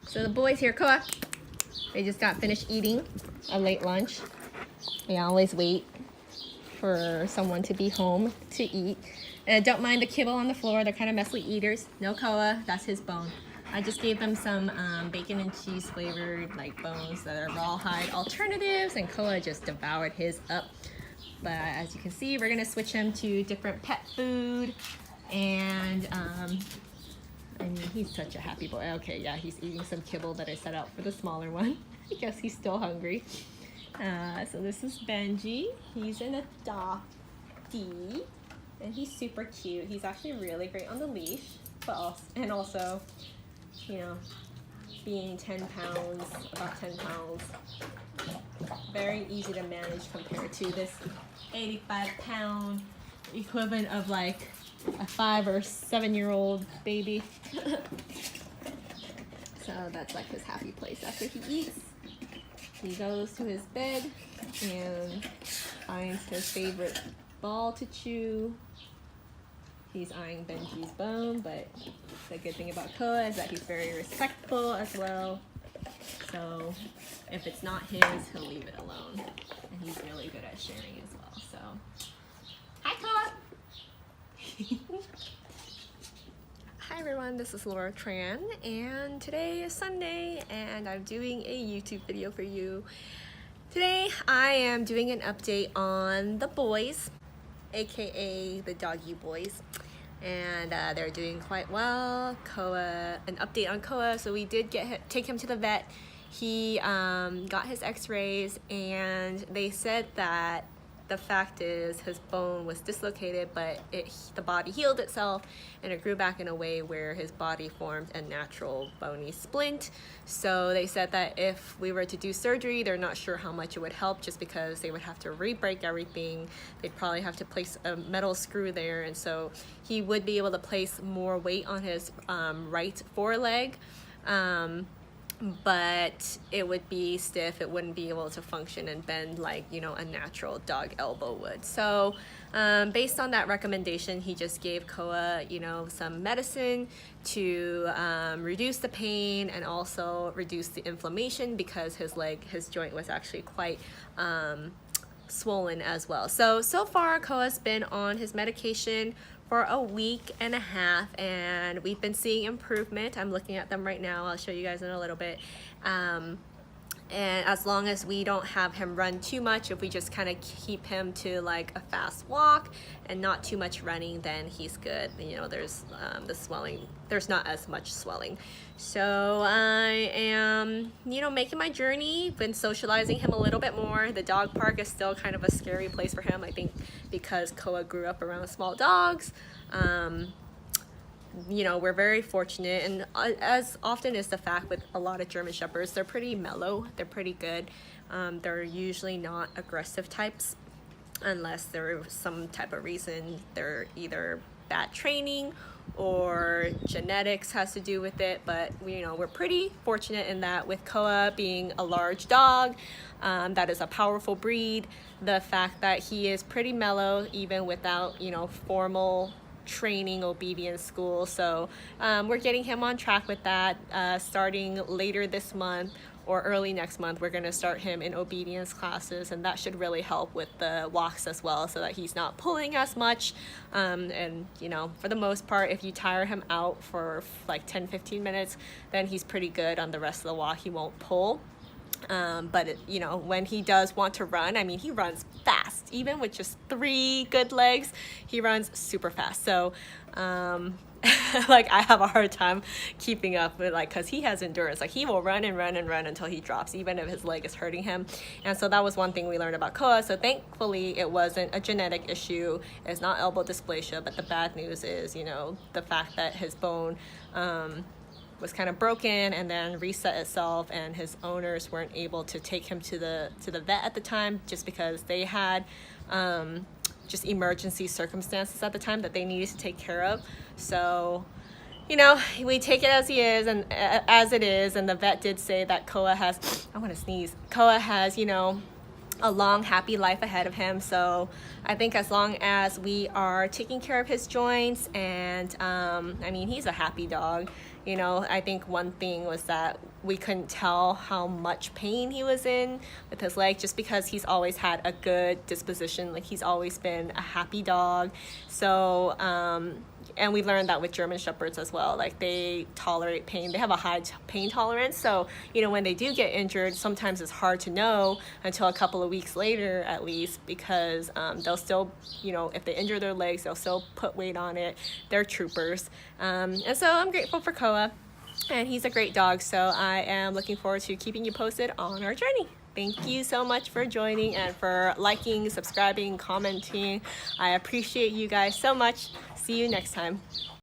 So the boys here, Koa, they just got finished eating a late lunch. They always wait for someone to be home to eat. And don't mind the kibble on the floor. They're kind of messy eaters. No Koa, that's his bone. I just gave them some bacon and cheese flavored like bones that are rawhide alternatives, and Koa just devoured his up. But as you can see, we're gonna switch him to different pet food, and I mean, he's such a happy boy. Okay, yeah, he's eating some kibble that I set out for the smaller one. I guess he's still hungry. So this is Benji. He's an adoptee, and he's super cute. He's actually really great on the leash, but also, you know, being 10 pounds, about 10 pounds, very easy to manage compared to this 85-pound equivalent of like a 5 or 7-year-old baby. So that's like his happy place. After he eats, he goes to his bed and finds his favorite ball to chew. He's eyeing Benji's bone, but the good thing about Koa is that he's very respectful as well. So if it's not his, he'll leave it alone. And he's really good at sharing as well. So, hi Koa! Hi everyone, this is Laura Tran, and today is Sunday, and I'm doing a YouTube video for you. Today I am doing an update on the boys, aka the doggy boys, and they're doing quite well. Koa, an update on Koa. So we did take him to the vet. He got his x-rays, and they said that the fact is his bone was dislocated, but the body healed itself and it grew back in a way where his body formed a natural bony splint. So they said that if we were to do surgery, they're not sure how much it would help, just because they would have to re-break everything. They'd probably have to place a metal screw there, and so he would be able to place more weight on his right foreleg. But it would be stiff. It wouldn't be able to function and bend like, you know, a natural dog elbow would. So based on that recommendation, he just gave Koa, you know, some medicine to reduce the pain and also reduce the inflammation, because his joint was actually quite swollen as well. So far Koa's been on his medication for a week and a half, and we've been seeing improvement. I'm looking at them right now. I'll show you guys in a little bit. And as long as we don't have him run too much, if we just kind of keep him to like a fast walk and not too much running, then he's good. You know, there's the swelling, there's not as much swelling. So I am, you know, making my journey, been socializing him a little bit more. The dog park is still kind of a scary place for him, I think, because Koa grew up around small dogs. You know, we're very fortunate, and as often is the fact with a lot of German Shepherds, they're pretty mellow, they're pretty good. They're usually not aggressive types, unless there's some type of reason. They're either bad training or genetics has to do with it, but you know, we're pretty fortunate in that with Koa being a large dog, that is a powerful breed, the fact that he is pretty mellow even without, you know, formal training obedience school. So we're getting him on track with that. Starting later this month or early next month, we're going to start him in obedience classes, and that should really help with the walks as well, so that he's not pulling as much. And you know, for the most part, if you tire him out for like 10-15 minutes, then he's pretty good on the rest of the walk. He won't pull. But you know, when he does want to run, I mean, he runs fast. Even with just 3 good legs, he runs super fast. So like I have a hard time keeping up with, like, because he has endurance. Like, he will run and run and run until he drops, even if his leg is hurting him. And so that was one thing we learned about Koa. So thankfully it wasn't a genetic issue. It's not elbow dysplasia, but the bad news is, you know, the fact that his bone was kind of broken and then reset itself, and his owners weren't able to take him to the vet at the time, just because they had just emergency circumstances at the time that they needed to take care of. So, you know, we take it as he is, and as it is. And the vet did say that Koa has, I want to sneeze, Koa has, you know, a long, happy life ahead of him. So I think as long as we are taking care of his joints, and I mean, he's a happy dog. You know, I think one thing was that we couldn't tell how much pain he was in with his leg, just because he's always had a good disposition. Like, he's always been a happy dog. So and we learned that with German Shepherds as well. Like, they tolerate pain. They have a high pain tolerance. So, you know, when they do get injured, sometimes it's hard to know until a couple of weeks later, at least, because they'll still, you know, if they injure their legs, they'll still put weight on it. They're troopers. And so I'm grateful for Koa, and he's a great dog. So I am looking forward to keeping you posted on our journey. Thank you so much for joining and for liking, subscribing, commenting. I appreciate you guys so much. See you next time.